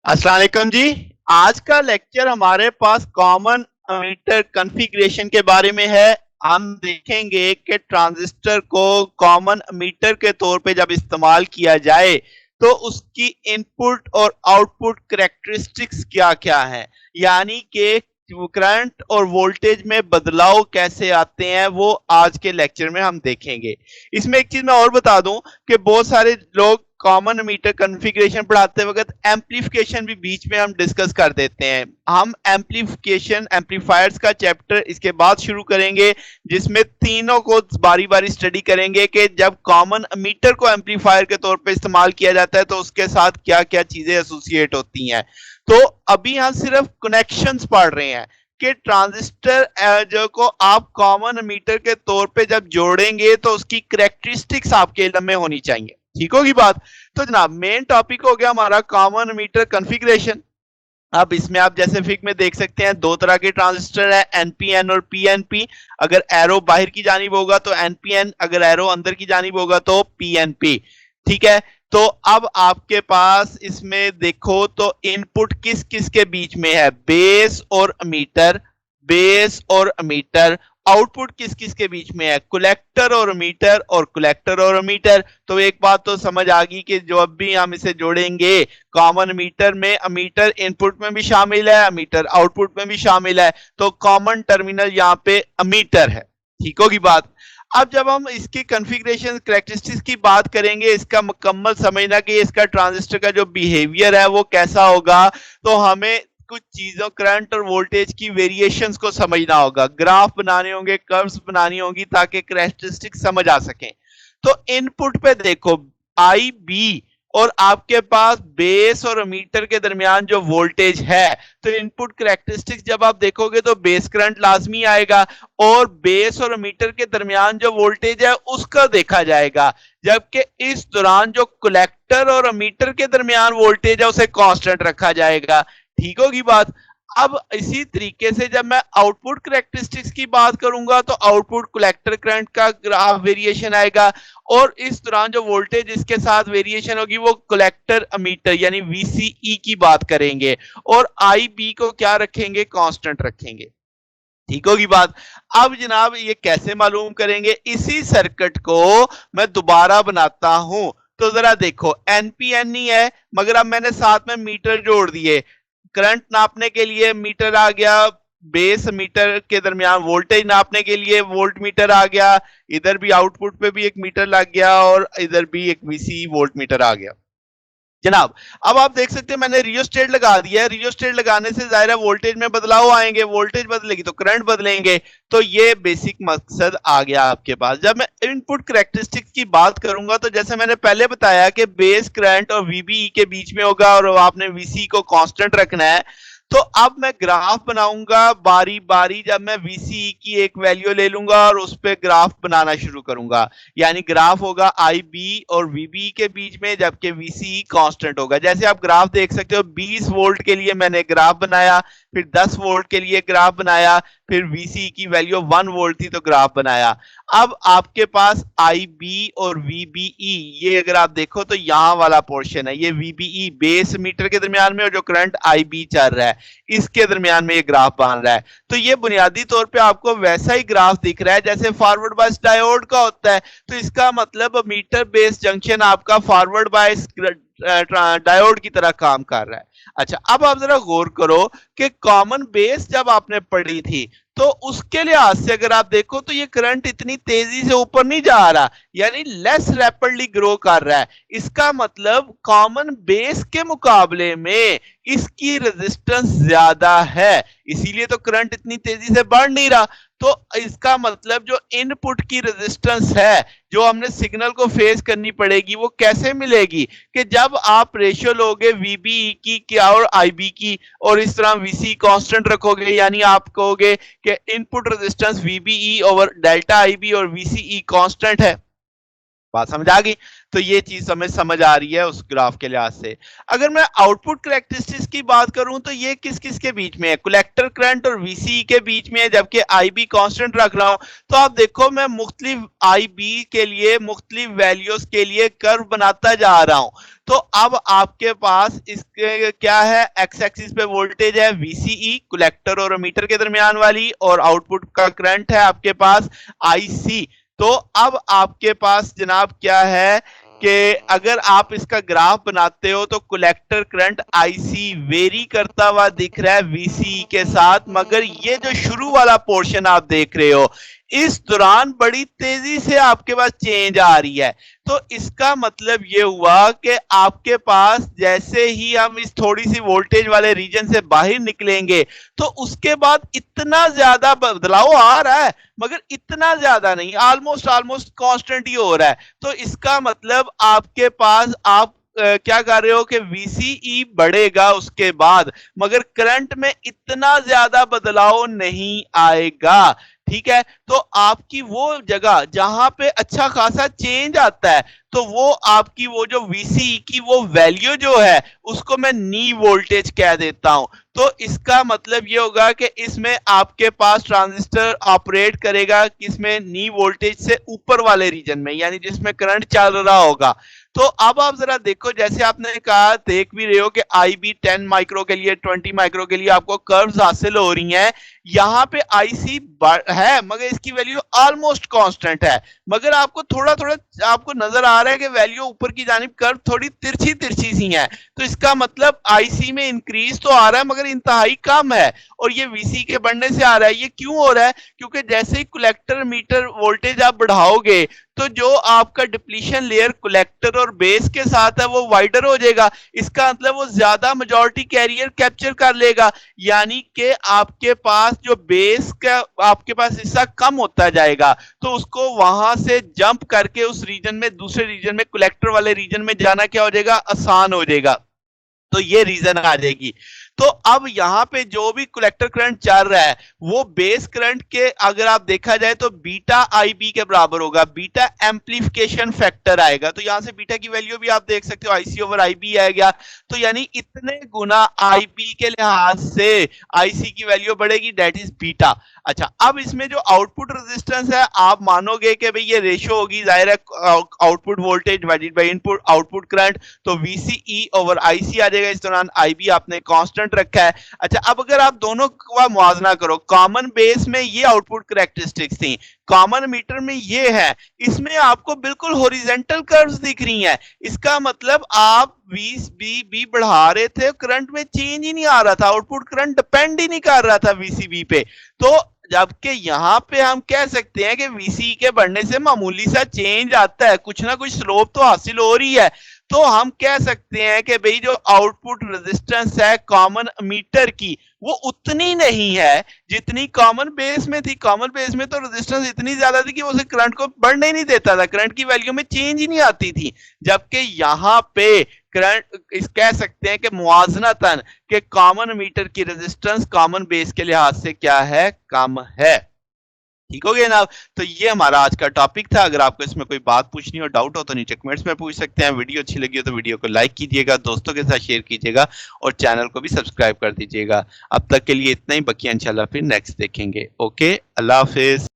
अस्सलाम वालेकुम जी। आज का लेक्चर हमारे पास कॉमन एमिटर कॉन्फ़िगरेशन के बारे में है। हम देखेंगे कि ट्रांजिस्टर को कॉमन एमिटर के तौर पे जब इस्तेमाल किया जाए तो उसकी इनपुट और आउटपुट कैरेक्टरिस्टिक्स क्या-क्या हैं, यानी कि करंट और वोल्टेज में बदलाव कैसे आते हैं, वो आज के लेक्चर में हम देखेंगे। इसमें एक चीज मैं और बता दूं कि बहुत सारे लोग कॉमन मीटर कॉन्फ़िगरेशन पढ़ाते वक्त एम्पलीफिकेशन भी बीच में हम डिस्कस कर देते हैं। हम एम्पलीफिकेशन एम्पलीफायर्स का चैप्टर इसके बाद शुरू करेंगे, जिसमें तीनों को बारी बारी स्टडी करेंगे कि जब कॉमन मीटर को एम्पलीफायर के तौर पे इस्तेमाल किया जाता है तो उसके साथ क्या क्या चीजें एसोसिएट होती हैं। तो अभी हम सिर्फ कनेक्शंस पढ़ रहे हैं कि ट्रांजिस्टर जो को आप कॉमन मीटर के तौर पे जब जोड़ेंगे तो उसकी करेक्टरिस्टिक्स आपके इल्म में होनी चाहिए। ठीक होगी बात। तो जनाब मेन टॉपिक हो गया हमारा कॉमन मीटर कॉन्फ़िगरेशन। अब इसमें आप जैसे फिग में देख सकते हैं दो तरह के ट्रांजिस्टर है, एनपीएन और पीएनपी। अगर एरो बाहर की जानिब होगा तो एनपीएन, अगर एरो अंदर की जानिब होगा तो पीएनपी। ठीक है। तो अब आपके पास इसमें देखो तो इनपुट किस किस के बीच में है, बेस और अमीटर, बेस और अमीटर। आउटपुट किस किस के बीच में है, कलेक्टर और अमीटर, और कलेक्टर और अमीटर। तो एक बात तो समझ आ गई कि जो अब भी हम इसे जोड़ेंगे कॉमन मीटर में, अमीटर इनपुट में भी शामिल है, अमीटर आउटपुट में भी शामिल है, तो कॉमन टर्मिनल यहाँ पे अमीटर है। ठीक होगी बात। अब जब हम इसकी कॉन्फ़िगरेशन कैरेक्टरिस्टिक्स की बात करेंगे, इसका मुकम्मल समझना कि इसका ट्रांजिस्टर का जो बिहेवियर है वो कैसा होगा, तो हमें कुछ चीजों करंट और वोल्टेज की वेरिएशंस को समझना होगा, ग्राफ बनाने होंगे, कर्व्स बनानी होंगी ताकि कैरेक्टरिस्टिक्स समझ आ सकें। तो इनपुट पे देखो आई बी, और आपके पास बेस और अमीटर के दरमियान जो वोल्टेज है, तो इनपुट कैरेक्टरिस्टिक्स जब आप देखोगे तो बेस करंट लाजमी आएगा, और बेस और अमीटर के दरमियान जो वोल्टेज है उसका देखा जाएगा, जबकि इस दौरान जो कलेक्टर और अमीटर के दरमियान वोल्टेज है उसे कांस्टेंट रखा जाएगा। ठीक होगी बात। अब इसी तरीके से जब मैं आउटपुट कैरेक्टरिस्टिक्स की बात करूंगा तो आउटपुट कलेक्टर करंट का ग्राफ वेरिएशन आएगा, और इस दौरान जो वोल्टेज इसके साथ वेरिएशन होगी वो कलेक्टर अमीटर यानी वीसीई की बात करेंगे, और आई बी को क्या रखेंगे, कांस्टेंट रखेंगे। ठीक होगी बात। अब जनाब ये कैसे मालूम करेंगे, इसी सर्किट को मैं दोबारा बनाता हूं। तो जरा देखो एनपीएन ही है, मगर अब मैंने साथ में मीटर जोड़ दिए। करंट नापने के लिए मीटर आ गया, बेस मीटर के दरमियान वोल्टेज नापने के लिए वोल्ट मीटर आ गया, इधर भी आउटपुट पे भी एक मीटर लग गया, और इधर भी एक वीसी वोल्ट मीटर आ गया जनाब। अब आप देख सकते हैं मैंने रियोस्टेट लगा दिया है। रियोस्टेट लगाने से जाहिर है वोल्टेज में बदलाव आएंगे, वोल्टेज बदलेगी तो करंट बदलेंगे। तो ये बेसिक मकसद आ गया आपके पास। जब मैं इनपुट कैरेक्टरिस्टिक्स की बात करूंगा तो जैसे मैंने पहले बताया कि बेस करंट और वीबीई के बीच में होगा, और आपने वीसी को कांस्टेंट रखना है। तो अब मैं ग्राफ बनाऊंगा बारी बारी, जब मैं वीसी की एक वैल्यू ले लूंगा और उस पर ग्राफ बनाना शुरू करूंगा, यानी ग्राफ होगा आई बी और वीबी के बीच में, जबकि वीसी कांस्टेंट होगा। जैसे आप ग्राफ देख सकते हो 20 वोल्ट के लिए मैंने ग्राफ बनाया, फिर 10 वोल्ट के लिए ग्राफ बनाया, फिर वीसी की वैल्यू 1 वोल्ट थी तो ग्राफ बनाया। अब आपके पास आई बी और वीबीई, ये अगर आप देखो तो यहां वाला पोर्शन है, ये वीबीई बेस मीटर के दरमियान में, और जो करंट आई बी चल रहा है इसके दरमियान में ये ग्राफ बन रहा है। तो ये बुनियादी तौर पे आपको वैसा ही ग्राफ दिख रहा है जैसे फॉरवर्ड बायस डायोड का होता है। तो इसका मतलब मीटर बेस जंक्शन आपका फॉरवर्ड बायस डायोड की तरह काम कर रहा है। अच्छा, अब आप जरा गौर करो कि कॉमन बेस जब आपने पढ़ी थी तो उसके लिहाज से अगर आप देखो तो ये करंट इतनी तेजी से ऊपर नहीं जा रहा, यानी लेस रैपिडली ग्रो कर रहा है। इसका मतलब कॉमन बेस के मुकाबले में इसकी रेजिस्टेंस ज्यादा है, इसीलिए तो करंट इतनी तेजी से बढ़ नहीं रहा। तो इसका मतलब जो इनपुट की रेजिस्टेंस है जो हमने सिग्नल को फेस करनी पड़ेगी वो कैसे मिलेगी, कि जब आप रेशियो लोगे वीबीई की क्या और आईबी की, और इस तरह वीसी कांस्टेंट रखोगे, यानी आप कहोगे कि input resistance VBE over delta IB और वीसीई कांस्टेंट है। बात समझ आ गई? तो ये चीज हमें समझ आ रही है उस ग्राफ के लिहाज से। अगर मैं आउटपुट करैक्टरिस्टिक्स की बात करूं तो ये किस किस के बीच में है, कलेक्टर करंट और वीसीई के बीच में है, जबकि आईबी कांस्टेंट रख रहा हूं। तो आप देखो मैं मुख्तलिफ आईबी के लिए मुख्तलिफ वैल्यूज के लिए कर्व बनाता जा रहा हूं। तो अब आपके पास इसके क्या है, एक्स एक्सिस पे वोल्टेज है वीसीई कलेक्टर और एमीटर के दरमियान वाली, और आउटपुट का करंट है आपके पास आईसी। तो अब आपके पास जनाब क्या है कि अगर आप इसका ग्राफ बनाते हो तो कलेक्टर करंट आईसी वेरी करता हुआ दिख रहा है वीसी के साथ, मगर ये जो शुरू वाला पोर्शन आप देख रहे हो इस दौरान बड़ी तेजी से आपके पास चेंज आ रही है। तो इसका मतलब ये हुआ कि आपके पास जैसे ही हम इस थोड़ी सी वोल्टेज वाले रीजन से बाहर निकलेंगे तो उसके बाद इतना ज्यादा बदलाव आ रहा है, मगर इतना ज्यादा नहीं, ऑलमोस्ट कांस्टेंट ही हो रहा है। तो इसका मतलब आपके पास आप क्या कर रहे हो कि वीसीई बढ़ेगा उसके बाद, मगर करंट में इतना ज्यादा बदलाव नहीं आएगा। ठीक है, तो आपकी वो जगह जहां पे अच्छा खासा चेंज आता है तो वो आपकी वो जो वीसीई की वो वैल्यू जो है उसको मैं नी वोल्टेज कह देता हूं। तो इसका मतलब ये होगा कि इसमें आपके पास ट्रांजिस्टर ऑपरेट करेगा किसमें, नी वोल्टेज से ऊपर वाले रीजन में, यानी जिसमें करंट चल रहा होगा। तो अब आप जरा देखो, जैसे आपने कहा देख भी रहे हो कि आई बी 10 माइक्रो के लिए 20 माइक्रो के लिए आपको कर्व्स हासिल हो रही हैं। यहां पे आईसी है मगर इसकी वैल्यू ऑलमोस्ट कांस्टेंट है, मगर आपको थोड़ा थोड़ा आपको नजर आ रहा है कि वैल्यू ऊपर की जानिब कर्व थोड़ी तिरछी तिरछी सी है। तो इसका मतलब आईसी में इंक्रीज तो आ रहा है मगर इंतहाई कम है, और ये वीसी के बढ़ने से आ रहा है। ये क्यों हो रहा है, क्योंकि जैसे ही कलेक्टर मीटर वोल्टेज आप बढ़ाओगे तो जो आपका डिप्लीशन लेयर कलेक्टर और बेस के साथ है वो वाइडर हो जाएगा। इसका मतलब वो ज्यादा मेजॉरिटी कैरियर कैप्चर कर लेगा, यानी कि आपके पास जो बेस का आपके पास हिस्सा कम होता जाएगा, तो उसको वहां से जंप करके उस रीजन में दूसरे रीजन में कलेक्टर वाले रीजन में जाना क्या हो जाएगा, आसान हो जाएगा। तो ये रीजन आ जाएगी। तो अब यहां पे जो भी कलेक्टर करंट चल रहा है वो बेस करंट के अगर आप देखा जाए तो बीटा आईबी के बराबर होगा, बीटा एम्पलीफिकेशन फैक्टर आएगा। तो यहां से बीटा की वैल्यू भी आप देख सकते हो, आईसी ओवर आईबी आएगा। तो यानी इतने गुना आईबी के लिहाज से आईसी की वैल्यू बढ़ेगी, दैट इज बीटा। अच्छा, अब इसमें जो आउटपुट रेजिस्टेंस है आप मानोगे कि भाई ये रेशियो होगी, जाहिर है output voltage divided by input output current, तो वीसीई ओवर आईसी आ जाएगा। इस दौरान आईबी आपने कांस्टेंट रखा है। अच्छा, अब अगर आप दोनों का मुआवजा करो, कॉमन बेस में ये आउटपुट करैक्टरिस्टिक्स थी, कॉमन मीटर में ये है, इसमें आपको बिल्कुल हॉरिजॉन्टल कर्व्स दिख रही हैं। इसका मतलब आप वीसीबी बढ़ा रहे थे, करंट में चेंज ही नहीं आ रहा था, आउटपुट करंट डिपेंड ही नहीं कर रहा था वीसीबी पे। तो जबकि यहां पे हम कह सकते हैं कि वीसी के बढ़ने से मामूली सा चेंज आता है, कुछ ना कुछ स्लोप तो हासिल हो रही है। तो हम कह सकते हैं कि भाई जो आउटपुट रेजिस्टेंस है कॉमन मीटर की वो उतनी नहीं है जितनी कॉमन बेस में थी। कॉमन बेस में तो रेजिस्टेंस इतनी ज्यादा थी कि उसे करंट को बढ़ने ही नहीं देता था, करंट की वैल्यू में चेंज ही नहीं आती थी। जबकि यहाँ पे करंट इस कह सकते हैं कि मुआवजनतन कि कॉमन मीटर की रेजिस्टेंस कॉमन बेस के लिहाज से क्या है, कम है। ठीक हो गया ना। तो ये हमारा आज का टॉपिक था। अगर आपको इसमें कोई बात पूछनी हो, डाउट हो तो नीचे कमेंट्स में पूछ सकते हैं। वीडियो अच्छी लगी हो तो वीडियो को लाइक कीजिएगा, दोस्तों के साथ शेयर कीजिएगा और चैनल को भी सब्सक्राइब कर दीजिएगा। अब तक के लिए इतना ही, बाकी इंशाल्लाह फिर नेक्स्ट देखेंगे। ओके, अल्लाह हाफिज।